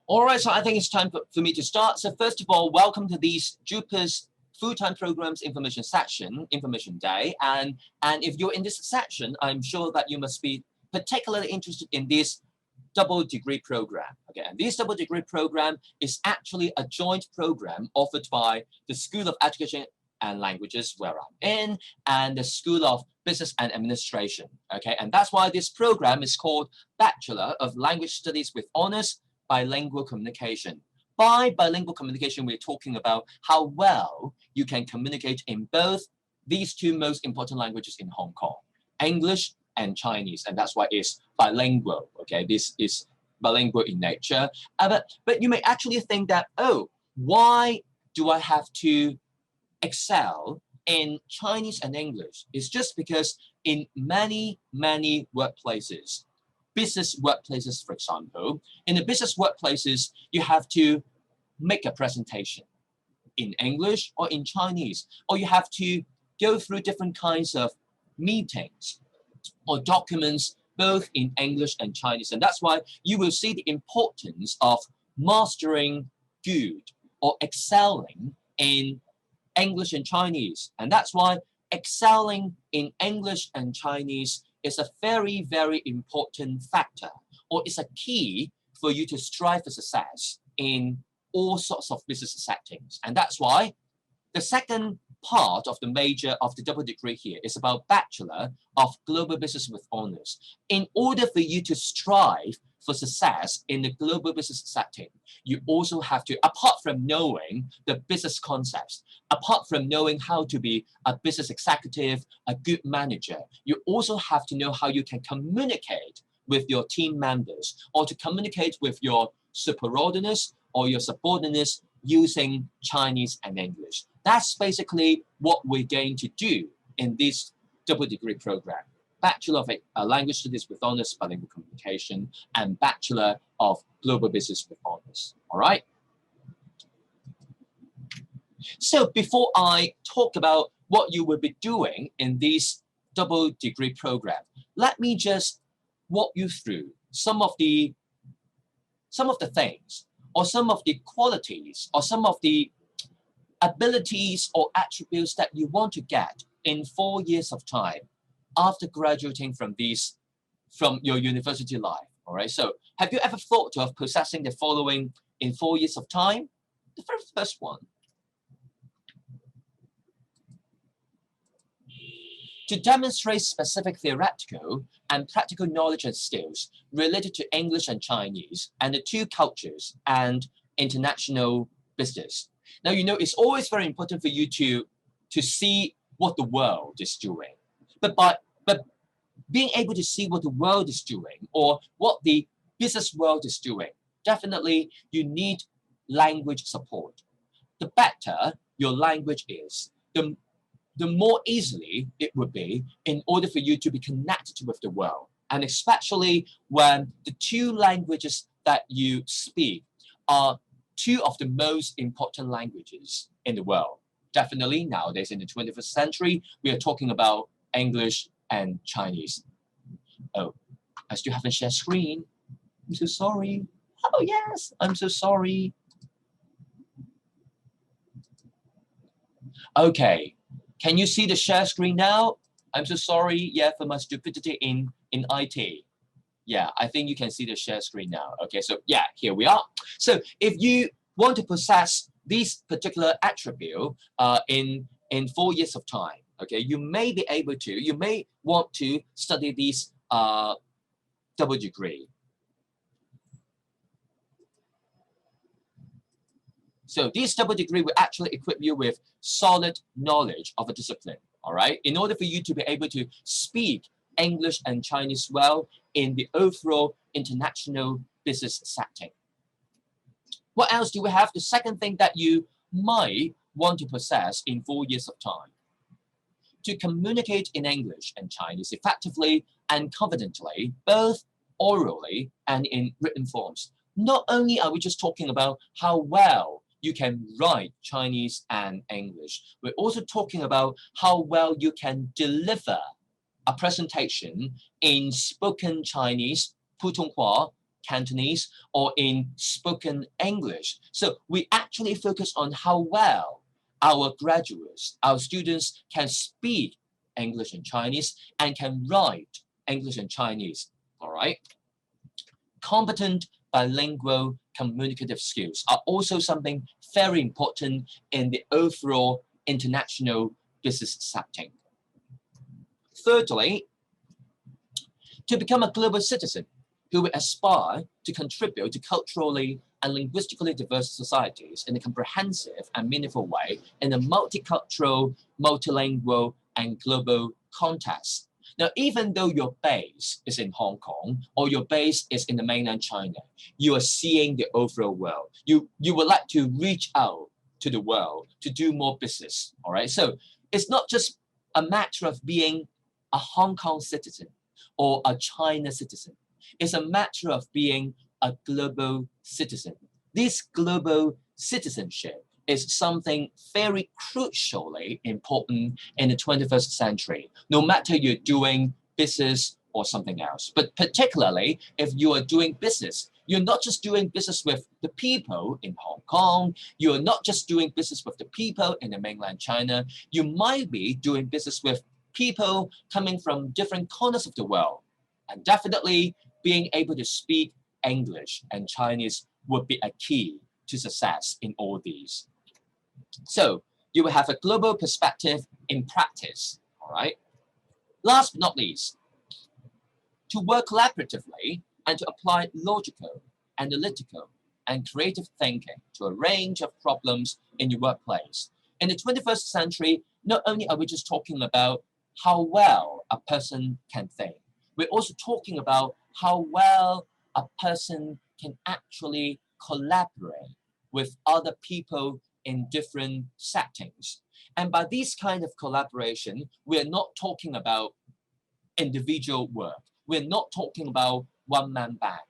All right, so I think it's time for me to start. So first of all, welcome to these JUPA's full-time programs information section, information day. And if you're in this section, I'm sure that you must be particularly interested in this double degree program. Okay, and this double degree program is actually a joint program offered by the School of Education and Languages, where I'm in, and the School of Business and Administration. Okay, and that's why this program is called Bachelor of Language Studies with Honors Bilingual Communication. By bilingual communication, we're talking about how well you can communicate in both these two most important languages in Hong Kong, English and Chinese, and that's why it's bilingual. Okay, this is bilingual in nature. But you may actually think that, oh, why do I have to excel in Chinese and English? It's just because in many workplaces, business workplaces, for example, in the business workplaces, you have to make a presentation in English or in Chinese, or you have to go through different kinds of meetings or documents, both in English and Chinese. And that's why you will see the importance of mastering good or excelling in English and Chinese. And that's why excelling in English and Chinese is a very important factor, or is a key for you to strive for success in all sorts of business settings. And that's why the second part of the major of the double degree here is about Bachelor of Global Business with Honors. In order for you to strive for success in the global business setting, you also have to, apart from knowing the business concepts, apart from knowing how to be a business executive, a good manager, you also have to know how you can communicate with your team members, or to communicate with your superordinates or your subordinates using Chinese and English. That's basically what we're going to do in this double degree program. Bachelor of Language Studies with Honors Bilingual Communication and Bachelor of Global Business with Honors. All right? So before I talk about what you will be doing in this double degree program, let me just walk you through some of the things, or some of the qualities, or some of the abilities or attributes that you want to get in 4 years of time after graduating from your university life. All right, so have you ever thought of possessing the following in 4 years of time? The first one, to demonstrate specific theoretical and practical knowledge and skills related to English and Chinese and the two cultures and international business. Now, you know, it's always very important for you to see what the world is doing. But being able to see what the world is doing, or what the business world is doing, definitely you need language support. The better your language is, the more easily it would be in order for you to be connected with the world. And especially when the two languages that you speak are two of the most important languages in the world. Definitely nowadays in the 21st century, we are talking about English and Chinese. Oh, I still haven't shared screen. I'm so sorry. Oh yes, I'm so sorry. Okay, can you see the share screen now? I'm so sorry, yeah, for my stupidity in IT. Yeah, I think you can see the share screen now. Okay, so yeah, here we are. So if you want to possess this particular attribute in 4 years of time, okay, you may be able to, you may want to study this double degree. So this double degree will actually equip you with solid knowledge of a discipline, all right? In order for you to be able to speak English and Chinese well in the overall international business setting. What else do we have? The second thing that you might want to possess in 4 years of time: to communicate in English and Chinese effectively and confidently, both orally and in written forms. Not only are we just talking about how well you can write Chinese and English, we're also talking about how well you can deliver a presentation in spoken Chinese, 普通话, Cantonese or in spoken English. So we actually focus on how well our graduates, our students can speak English and Chinese and can write English and Chinese, all right? Competent bilingual communicative skills are also something very important in the overall international business setting. Thirdly, to become a global citizen who will aspire to contribute to culturally and linguistically diverse societies in a comprehensive and meaningful way in a multicultural, multilingual, and global context. Now, even though your base is in Hong Kong or your base is in the mainland China, you are seeing the overall world. You would like to reach out to the world to do more business, all right? So it's not just a matter of being a Hong Kong citizen or a China citizen. It's a matter of being a global citizen. This global citizenship is something very crucially important in the 21st century, no matter you're doing business or something else. But particularly if you are doing business, you're not just doing business with the people in Hong Kong, you're not just doing business with the people in the mainland China, you might be doing business with people coming from different corners of the world. And definitely being able to speak English and Chinese would be a key to success in all these. So you will have a global perspective in practice, all right? Last but not least, to work collaboratively and to apply logical, analytical, and creative thinking to a range of problems in your workplace. In the 21st century, not only are we just talking about how well a person can think, we're also talking about how well a person can actually collaborate with other people in different settings. And by this kind of collaboration, we're not talking about individual work. We're not talking about one-man band.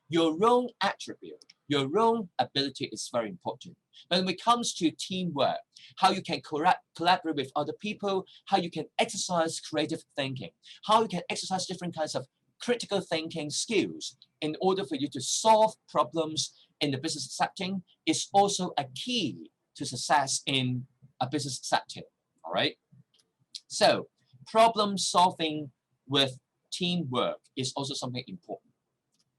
Your own attribute, your own ability is very important. But when it comes to teamwork, how you can collaborate with other people, how you can exercise creative thinking, how you can exercise different kinds of critical thinking skills in order for you to solve problems in the business setting is also a key to success in a business setting, all right? So problem solving with teamwork is also something important.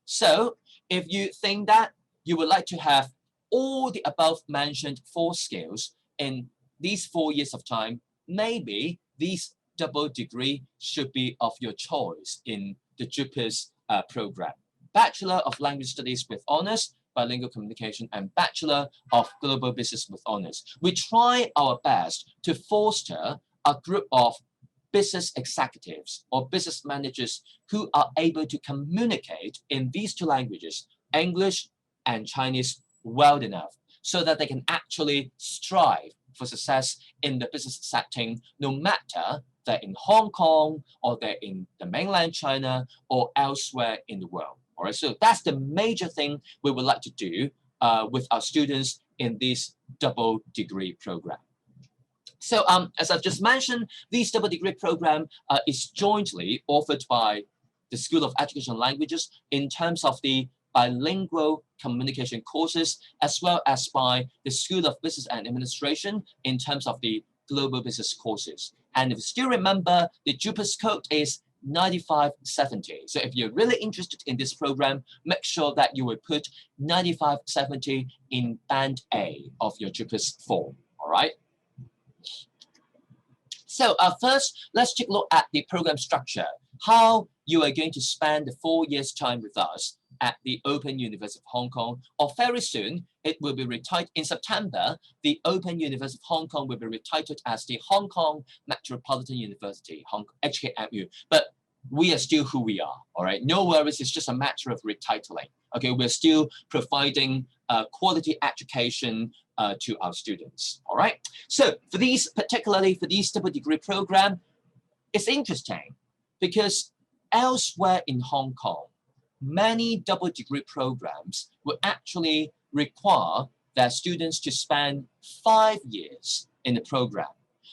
So if you think that you would like to have all the above mentioned 4 skills in these 4 years of time, maybe these double degree should be of your choice in the JUPAS program. Bachelor of Language Studies with Honors, Bilingual Communication, and Bachelor of Global Business with Honors. We try our best to foster a group of business executives or business managers who are able to communicate in these 2 languages, English and Chinese, well enough so that they can actually strive for success in the business setting, no matter they're in Hong Kong or they're in the mainland China or elsewhere in the world. All right, so that's the major thing we would like to do with our students in this double degree program. So as I've just mentioned, this double degree program is jointly offered by the School of Education and Languages in terms of the bilingual communication courses, as well as by the School of Business and Administration in terms of the global business courses. And if you still remember, the JUPAS code is 9570. So if you're really interested in this program, make sure that you will put 9570 in band A of your JUPAS form, all right? So first, let's take a look at the program structure, how you are going to spend the 4 years' time with us at the Open University of Hong Kong, or very soon, it will be retitled in September, the Open University of Hong Kong will be retitled as the Hong Kong Metropolitan University, HKMU. But we are still who we are, all right? No worries, it's just a matter of retitling. Okay, we're still providing quality education to our students, all right? So for these, particularly for these double degree program, it's interesting because elsewhere in Hong Kong, many double degree programs will actually require their students to spend 5 years in the program.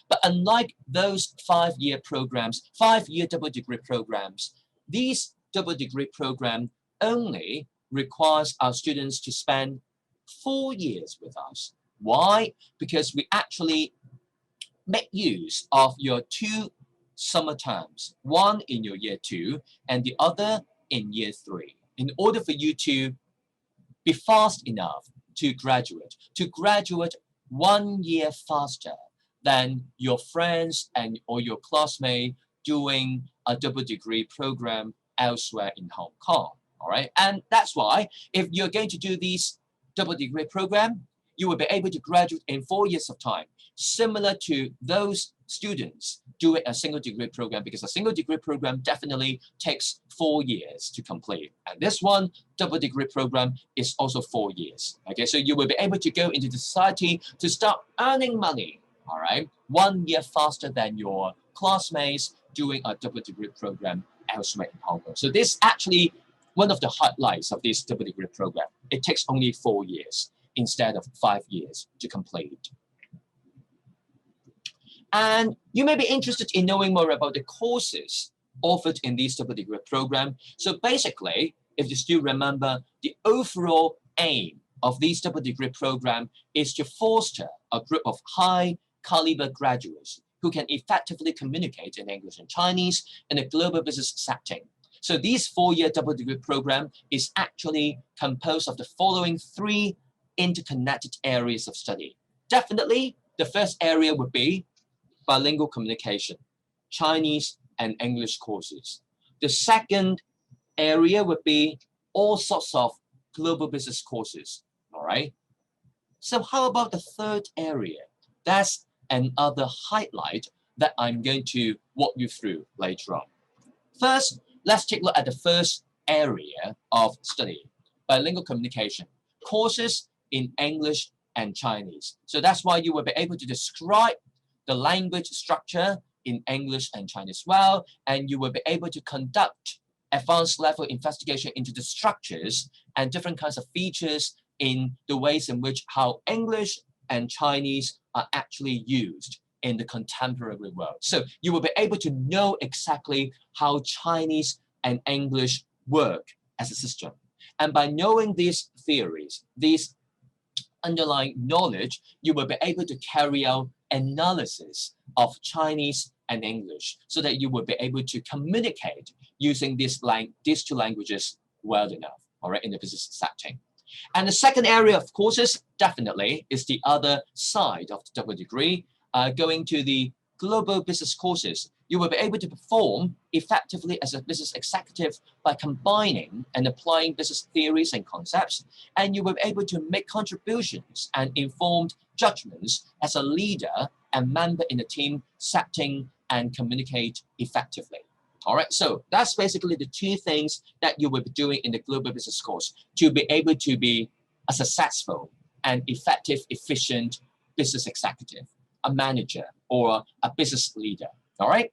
But unlike those 5-year programs, 5-year double degree programs, these double degree programs only requires our students to spend 4 years with us. Why? Because we actually make use of your 2 summer terms, one in your year 2 and the other in year 3, in order for you to be fast enough to graduate 1 year faster than your friends and or your classmate doing a double degree program elsewhere in Hong Kong. All right, and that's why if you're going to do these double degree program, you will be able to graduate in 4 years of time, similar to those students doing a single degree program, because a single degree program definitely takes 4 years to complete. And this one, double degree program, is also 4 years. Okay, so you will be able to go into the society to start earning money, all right, 1 year faster than your classmates doing a double degree program elsewhere in Hong Kong. So this actually one of the highlights of this double degree program. It takes only 4 years instead of 5 years to complete. And you may be interested in knowing more about the courses offered in this double degree program. So basically, if you still remember, the overall aim of this double degree program is to foster a group of high caliber graduates who can effectively communicate in English and Chinese in a global business setting. So this 4-year double degree program is actually composed of the following 3 interconnected areas of study. Definitely, the first area would be bilingual communication, Chinese and English courses. The second area would be all sorts of global business courses, all right? So how about the third area? That's another highlight that I'm going to walk you through later on. First, let's take a look at the first area of study, bilingual communication, courses in English and Chinese. So that's why you will be able to describe the language structure in English and Chinese well, and you will be able to conduct advanced level investigation into the structures and different kinds of features in the ways in which how English and Chinese are actually used in the contemporary world. So you will be able to know exactly how Chinese and English work as a system. And by knowing these theories, these underlying knowledge, you will be able to carry out analysis of Chinese and English so that you will be able to communicate using these 2 languages well enough, all right, in the business setting. And the second area of courses definitely is the other side of the double degree, going to the global business courses. You will be able to perform effectively as a business executive by combining and applying business theories and concepts, and you will be able to make contributions and informed judgments as a leader and member in a team setting and communicate effectively. All right, so that's basically the 2 things that you will be doing in the global business course to be able to be a successful and effective, efficient business executive, a manager, or a business leader. All right,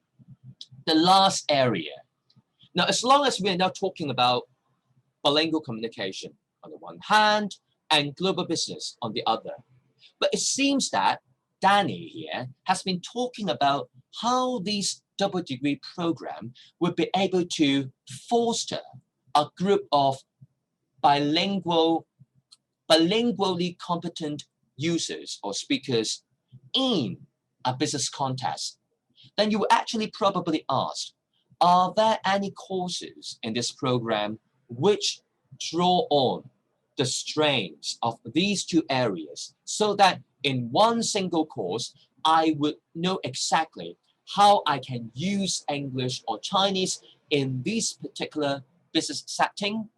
the last area. Now, as long as we are now talking about bilingual communication on the one hand and global business on the other, but it seems that Danny here has been talking about how these double degree program would be able to foster a group of bilingually competent users or speakers in a business context. Then you will actually probably ask, are there any courses in this program which draw on the strengths of these 2 areas so that in one single course, I would know exactly how I can use English or Chinese in this particular business setting?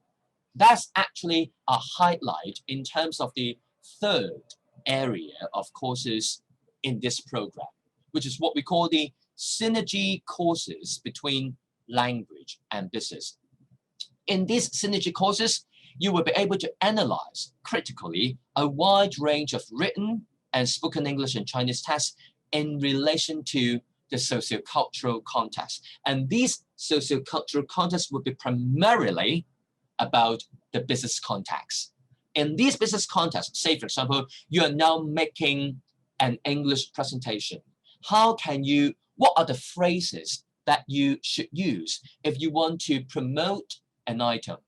That's actually a highlight in terms of the third area of courses in this program, which is what we call the synergy courses between language and business. In these synergy courses, you will be able to analyze critically a wide range of written and spoken English and Chinese texts in relation to the sociocultural context. And these sociocultural contexts will be primarily about the business context. In these business contexts, say for example, you are now making an English presentation. What are the phrases that you should use if you want to promote an item?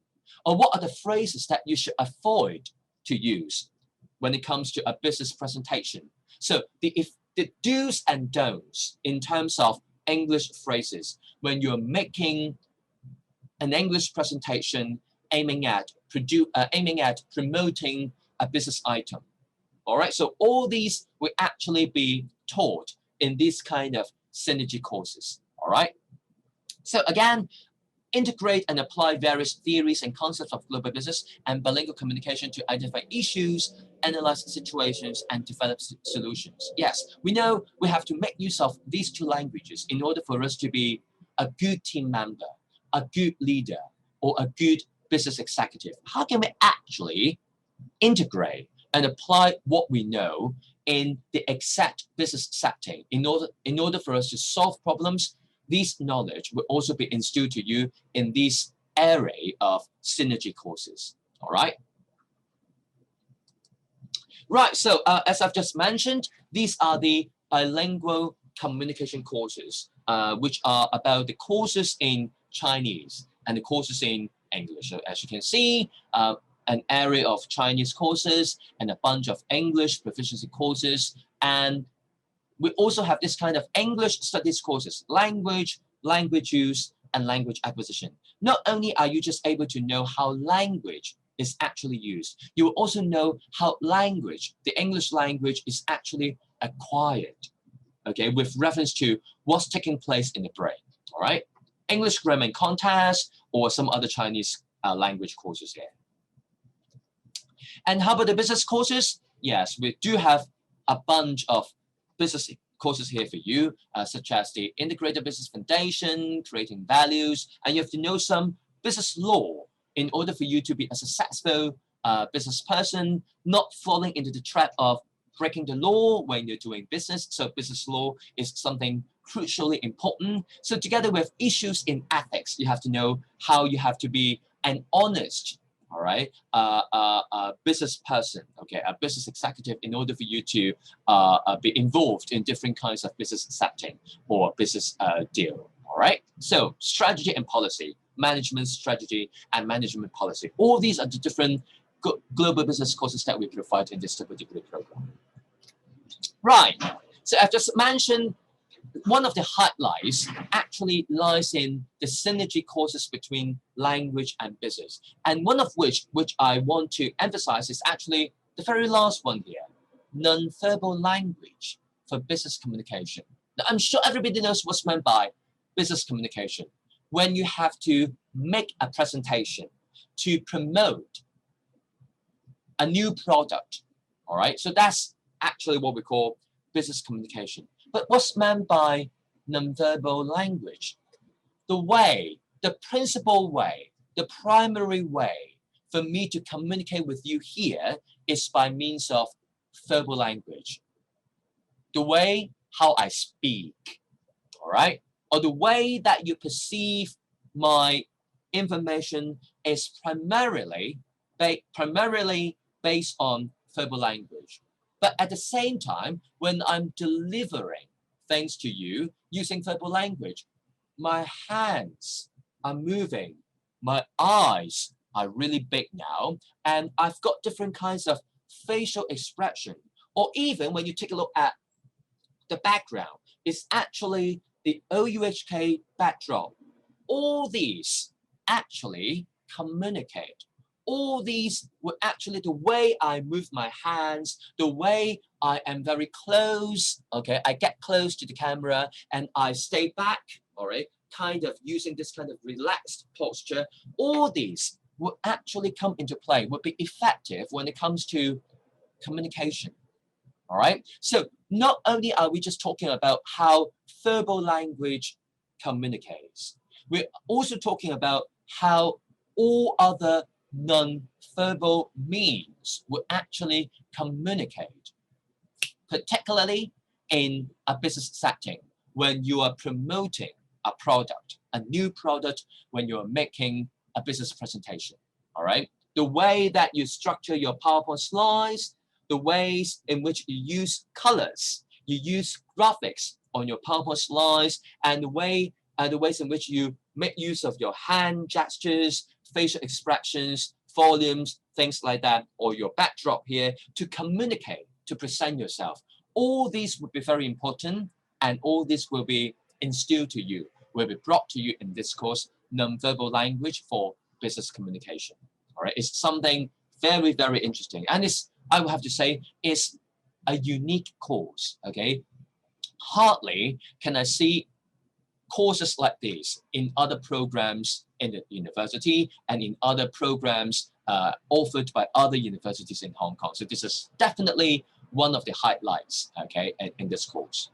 Or what are the phrases that you should avoid to use when it comes to a business presentation? So the do's and don'ts in terms of English phrases when you're making an English presentation aiming at promoting a business item. All right, so all these will actually be taught in these kind of synergy courses. All right, so again, integrate and apply various theories and concepts of global business and bilingual communication to identify issues, analyze situations, and develop solutions. Yes, we know we have to make use of these two languages in order for us to be a good team member, a good leader, or a good business executive. How can we actually integrate and apply what we know in the exact business setting in order for us to solve problems? This knowledge will also be instilled to you in this array of synergy courses. All right. Right. So as I've just mentioned, these are the bilingual communication courses, which are about the courses in Chinese and the courses in English. So as you can see, an array of Chinese courses and a bunch of English proficiency courses, and we also have this kind of English studies courses, language use, and language acquisition. Not only are you just able to know how language is actually used, you will also know how language, the English language, is actually acquired, okay, with reference to what's taking place in the brain, all right? English grammar and contest, or some other Chinese language courses here. And how about the business courses? Yes, we do have a bunch of business courses here for you, such as the Integrated Business Foundation, Creating Values, and you have to know some business law in order for you to be a successful business person, not falling into the trap of breaking the law when you're doing business. So business law is something crucially important. So together with issues in ethics, you have to know how you have to be an honest, all right, a business person, okay, a business executive, in order for you to be involved in different kinds of business setting or business deal, all right? So strategy and policy, management strategy and management policy. All these are the different global business courses that we provide in this particular program. Right, so I've just mentioned one of the highlights actually lies in the synergy courses between language and business. And one of which I want to emphasize is actually the very last one here, nonverbal language for business communication. Now, I'm sure everybody knows what's meant by business communication. When you have to make a presentation to promote a new product, all right? So that's actually what we call business communication. But what's meant by nonverbal language? The way, the principal way, the primary way for me to communicate with you here is by means of verbal language. The way how I speak, all right? Or the way that you perceive my information is primarily based on verbal language. But at the same time, when I'm delivering things to you using verbal language, my hands are moving, my eyes are really big now, and I've got different kinds of facial expression. Or even when you take a look at the background, it's actually the OUHK backdrop. All these actually communicate. All these were actually the way I move my hands, the way I am very close, okay, I get close to the camera and I stay back, all right, kind of using this kind of relaxed posture. All these will actually come into play, will be effective when it comes to communication, all right? So not only are we just talking about how verbal language communicates, we're also talking about how all other non-verbal means will actually communicate, particularly in a business setting when you are promoting a product, a new product, when you're making a business presentation, all right? The way that you structure your PowerPoint slides, the ways in which you use colors, you use graphics on your PowerPoint slides, and the ways in which you make use of your hand gestures, facial expressions, volumes, things like that, or your backdrop here to communicate, to present yourself. All these would be very important, and all this will be instilled to you, will be brought to you in this course, Nonverbal Language for Business Communication. All right, it's something very, very interesting, and it's, I would have to say, it's a unique course. Okay, hardly can I see courses like this in other programs in the university and in other programs offered by other universities in Hong Kong. So this is definitely one of the highlights, okay, in this course.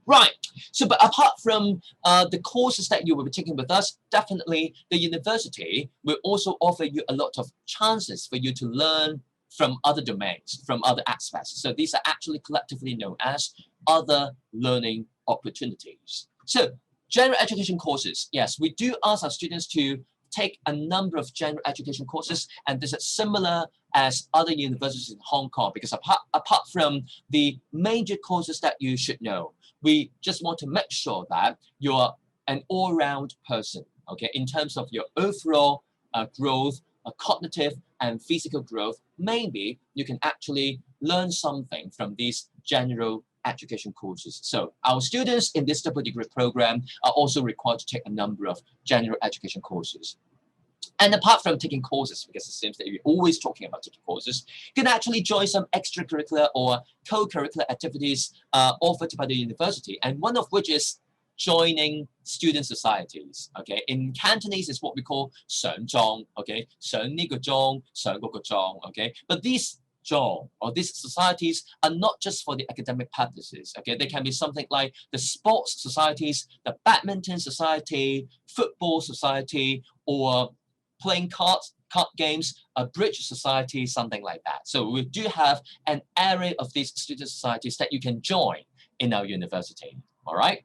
Right, so but apart from the courses that you will be taking with us, definitely the university will also offer you a lot of chances for you to learn from other domains, from other aspects. So these are actually collectively known as other learning opportunities. So general education courses, yes, we do ask our students to take a number of general education courses, and this is similar as other universities in Hong Kong, because apart from the major courses that you should know, we just want to make sure that you're an all-round person, okay, in terms of your overall growth, cognitive and physical growth. Maybe you can actually learn something from these general education courses. So our students in this double degree program are also required to take a number of general education courses. And apart from taking courses, because it seems that you're always talking about taking courses, you can actually join some extracurricular or co-curricular activities offered by the university, and one of which is joining student societies. Okay, in Cantonese is what we call 上莊, okay, 上呢個莊, 上嗰個莊, okay, but these zhong or these societies are not just for the academic purposes. Okay, they can be something like the sports societies, the badminton society, football society, or playing card games, a bridge society, something like that. So we do have an array of these student societies that you can join in our university. All right.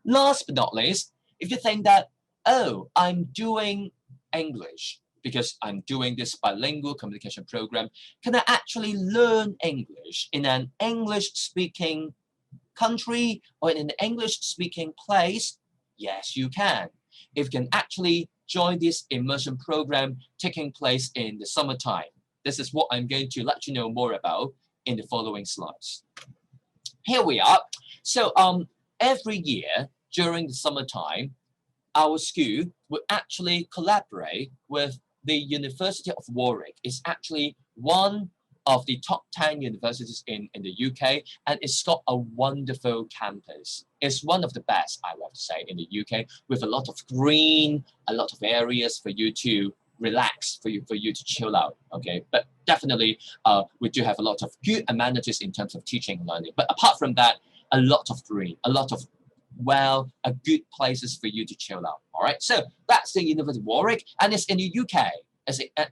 Last but not least, if you think that, oh, I'm doing English because I'm doing this bilingual communication program, can I actually learn English in an English-speaking country or in an English-speaking place? Yes, you can. If you can actually join this immersion program taking place in the summertime. This is what I'm going to let you know more about in the following slides. Here we are. So every year during the summertime, our school would actually collaborate with the University of Warwick. It's actually one of the top 10 universities in the UK, and it's got a wonderful campus. It's one of the best, I would say, in the UK, with a lot of green, a lot of areas for you to relax, for you to chill out, okay? But definitely, we do have a lot of good amenities in terms of teaching and learning. But apart from that, a lot of green, a lot of good places for you to chill out. All right, so that's the University of Warwick, and it's in the UK,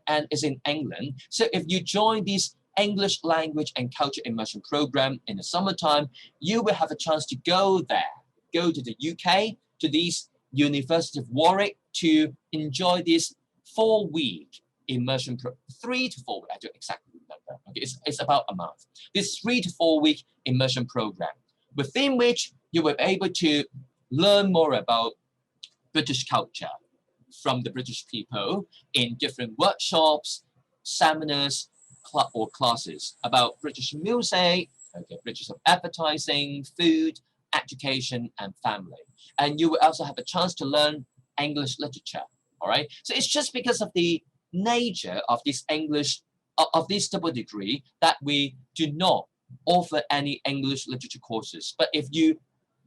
and it's in England. So if you join this English language and culture immersion program in the summertime, you will have a chance to go there, go to the UK, to this University of Warwick to enjoy this 4-week immersion 3 to 4 weeks. I don't exactly remember. Okay, it's about a month. This 3 to 4 week immersion program, within which you will be able to learn more about British culture from the British people in different workshops, seminars, or classes about British music, okay, British advertising, food, education, and family. And you will also have a chance to learn English literature. All right. So it's just because of the nature of this English, of this double degree, that we do not offer any English literature courses. But if you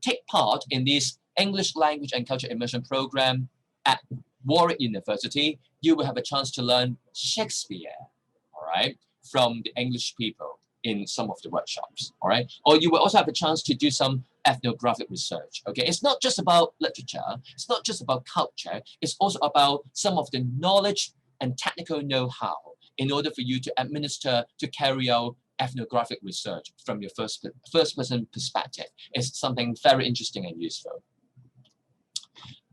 take part in this English language and culture immersion program at Warwick University, you will have a chance to learn Shakespeare, all right, from the English people in some of the workshops, all right? Or you will also have a chance to do some ethnographic research, okay? It's not just about literature, it's not just about culture, it's also about some of the knowledge and technical know-how in order for you to administer, to carry out ethnographic research from your first-person perspective. It's something very interesting and useful.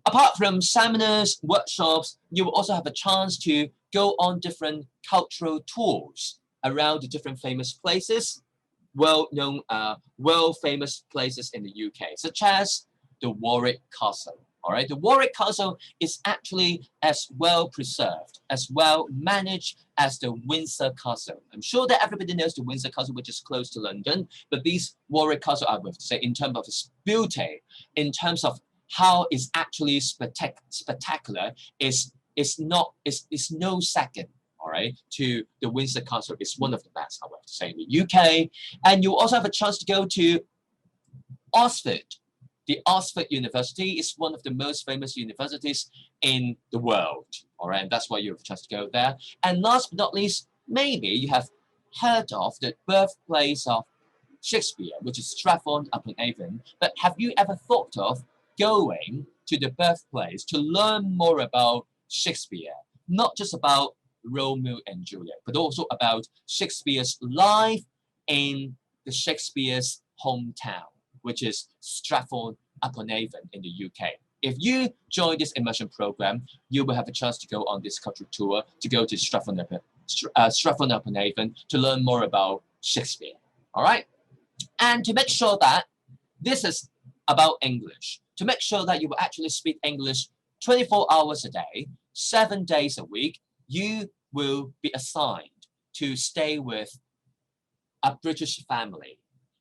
Apart from seminars, workshops, you will also have a chance to go on different cultural tours around the different famous places, world-famous places in the UK, such as the Warwick Castle. All right, the Warwick Castle is actually as well preserved, as well managed as the Windsor Castle. I'm sure that everybody knows the Windsor Castle, which is close to London, but these Warwick Castle, I would say, in terms of its beauty, in terms of how it's actually spectacular, is no second. All right, to the Windsor Castle. It's one of the best, I would have to say, in the UK. And you also have a chance to go to Oxford. The Oxford University is one of the most famous universities in the world. All right, and that's why you have a chance to go there. And last but not least, maybe you have heard of the birthplace of Shakespeare, which is Stratford-upon-Avon. But have you ever thought of going to the birthplace to learn more about Shakespeare? Not just about Romeo and Juliet, but also about Shakespeare's life in the Shakespeare's hometown, which is Stratford-upon-Avon in the UK. If you join this immersion program, you will have a chance to go on this cultural tour, to go to Stratford-upon-Avon to learn more about Shakespeare. All right? And to make sure that this is about English, to make sure that you will actually speak English 24 hours a day, 7 days a week, you will be assigned to stay with a British family.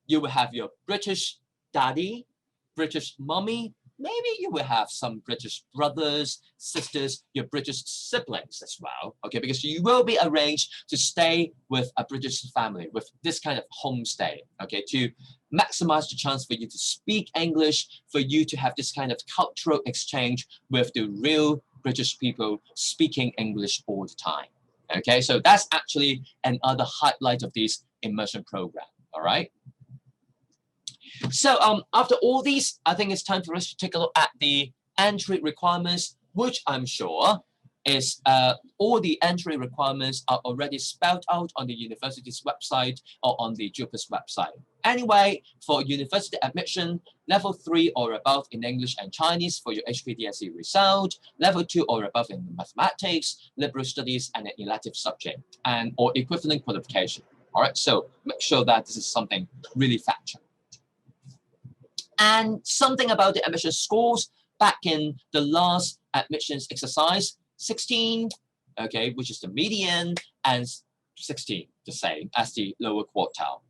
You will have your British daddy, British mommy, maybe you will have some British brothers, sisters, your British siblings as well, okay? Because you will be arranged to stay with a British family, with this kind of homestay, okay? To maximize the chance for you to speak English, for you to have this kind of cultural exchange with the real British people speaking English all the time, okay? So that's actually another highlight of this immersion program, all right? So after all these, I think it's time for us to take a look at the entry requirements, which I'm sure is all the entry requirements are already spelled out on the university's website or on the JUPAS website. Anyway, for university admission, level 3 or above in English and Chinese for your HKDSE result, level 2 or above in mathematics, liberal studies, and an elective subject, and or equivalent qualification. All right, so make sure that this is something really factual. And something about the admission scores back in the last admissions exercise, 16, okay, which is the median, and 16, the same as the lower quartile.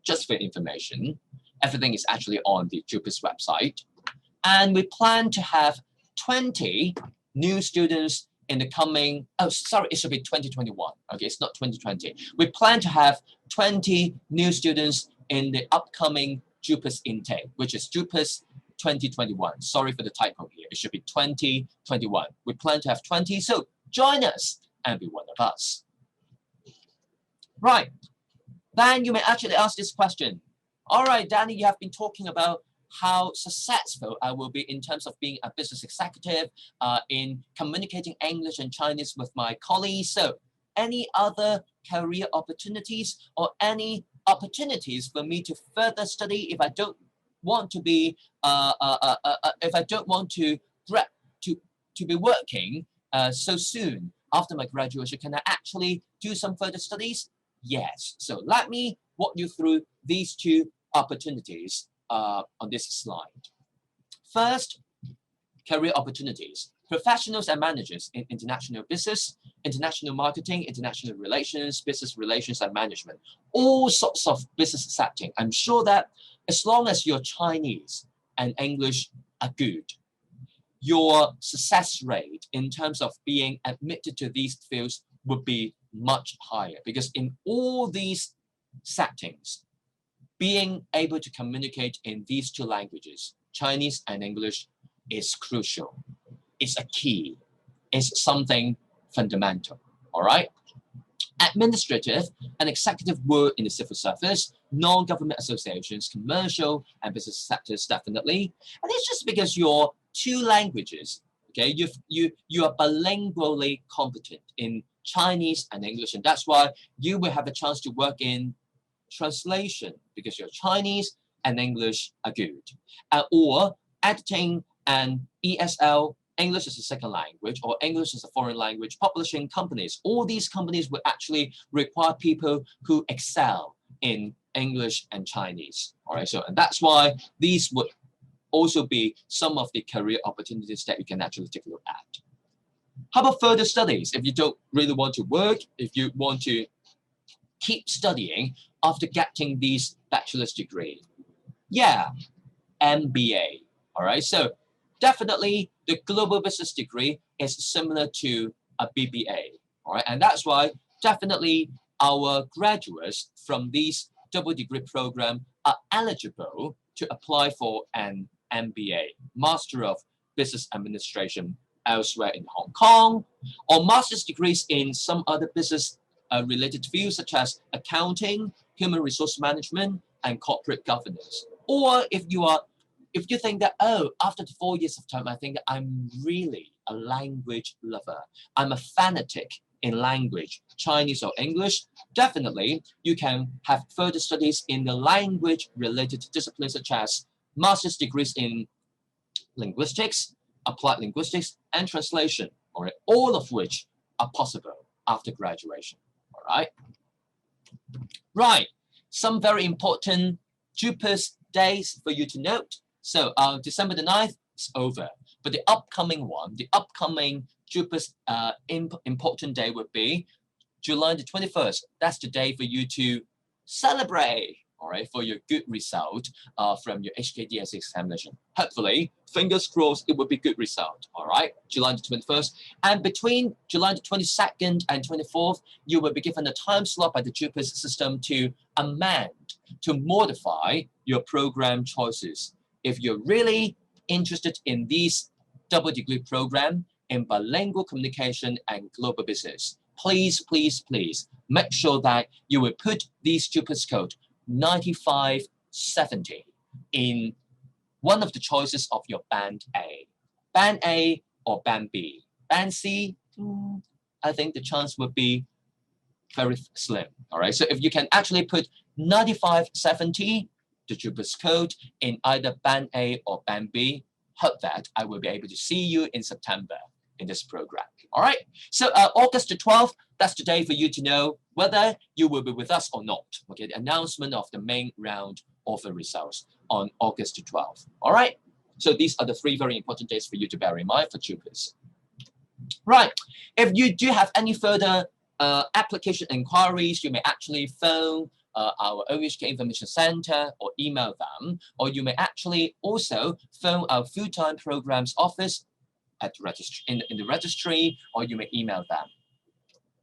Just for information, everything is actually on the JUPAS website. And we plan to have 20 new students in the coming, oh, sorry, it should be 2021. Okay, it's not 2020. We plan to have 20 new students in the upcoming JUPAS intake, which is JUPAS 2021. Sorry for the typo here. It should be 2021. We plan to have 20, so join us and be one of us. Right. Then you may actually ask this question. All right, Danny, you have been talking about how successful I will be in terms of being a business executive, in communicating English and Chinese with my colleagues. So any other career opportunities or any opportunities for me to further study if I don't want to be if I don't want to be working so soon after my graduation? Can I actually do some further studies? Yes. So let me walk you through these two opportunities on this slide. First, career opportunities. Professionals and managers in international business, international marketing, international relations, business relations and management, all sorts of business setting. I'm sure that as long as your Chinese and English are good, your success rate in terms of being admitted to these fields would be much higher, because in all these settings, being able to communicate in these two languages, Chinese and English, is crucial. It's a key. It's something fundamental. All right? Administrative and executive work in the civil service, non-government associations, commercial and business sectors, definitely. And it's just because you're two languages, okay? You are bilingually competent in Chinese and English, and that's why you will have a chance to work in translation, because your Chinese and English are good. Or editing and ESL, English as a second language, or English as a foreign language, publishing companies. All these companies will actually require people who excel in English and Chinese. All right, so and that's why these would also be some of the career opportunities that you can actually take a look at. How about further studies? If you don't really want to work, if you want to keep studying after getting this bachelor's degree, yeah, MBA. All right, so definitely the global business degree is similar to a BBA. All right, and that's why definitely our graduates from this double degree program are eligible to apply for an MBA, Master of Business Administration, elsewhere in Hong Kong, or master's degrees in some other business related fields such as accounting, human resource management, and corporate governance. Or if you think that, oh, after the 4 years of time, I think that I'm really a language lover, I'm a fanatic in language, Chinese or English, definitely you can have further studies in the language related disciplines such as master's degrees in linguistics, applied linguistics, and translation, all of which are possible after graduation. All right. Right. Some very important JUPAS days for you to note. So December the 9th is over, but the upcoming one, the upcoming JUPAS important day would be July the 21st. That's the day for you to celebrate, all right, for your good result from your HKDS examination. Hopefully, fingers crossed, it will be good result, all right, July the 21st. And between July the 22nd and 24th, you will be given a time slot by the JUPAS system to amend, to modify your program choices. If you're really interested in this double degree program in bilingual communication and global business, please, please, please make sure that you will put this JUPAS code 9570 in one of the choices of your band A or band B. Band C, I think the chance would be very slim. All right, so if you can actually put 9570, the JUPAS code, in either band A or band B, hope that I will be able to see you in September in this program. All right, so August the 12th, that's the day for you to know whether you will be with us or not. Okay, the announcement of the main round of the results on August the 12th. All right, so these are the 3 very important days for you to bear in mind for JUPAS. Right, if you do have any further application inquiries, you may actually phone our OHK Information Center or email them, or you may actually also phone our full-time programs office at the in the registry, or you may email them.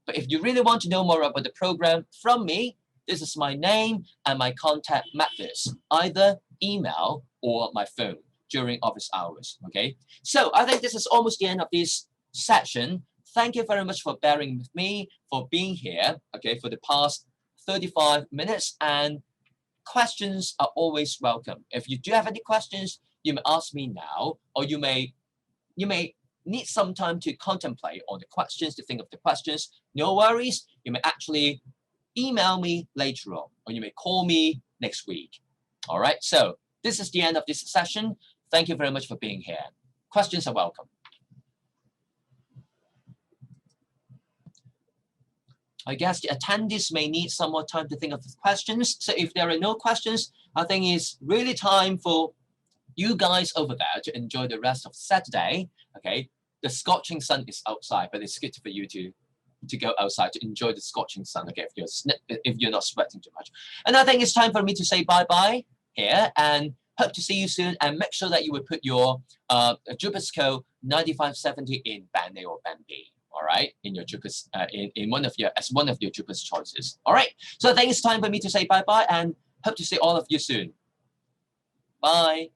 But if you really want to know more about the program from me, this is my name and my contact methods, either email or my phone during office hours. Okay, so I think this is almost the end of this session. Thank you very much for bearing with me, for being here, okay, for the past 35 minutes, and questions are always welcome. If you do have any questions, you may ask me now, or you may need some time to contemplate on the questions, to think of the questions. No worries, you may actually email me later on, or you may call me next week. All right, so this is the end of this session. Thank you very much for being here. Questions are welcome. I guess the attendees may need some more time to think of the questions. So if there are no questions, I think it's really time for you guys over there to enjoy the rest of Saturday. Okay, the scorching sun is outside, but it's good for you to go outside to enjoy the scorching sun. Okay, if you're not sweating too much. And I think it's time for me to say bye-bye here, and hope to see you soon. And make sure that you will put your JUPAS code 9570 in band A or band B. All right, in your JUPAS, in one of your JUPAS choices. All right, so I think it's time for me to say bye-bye, and hope to see all of you soon. Bye.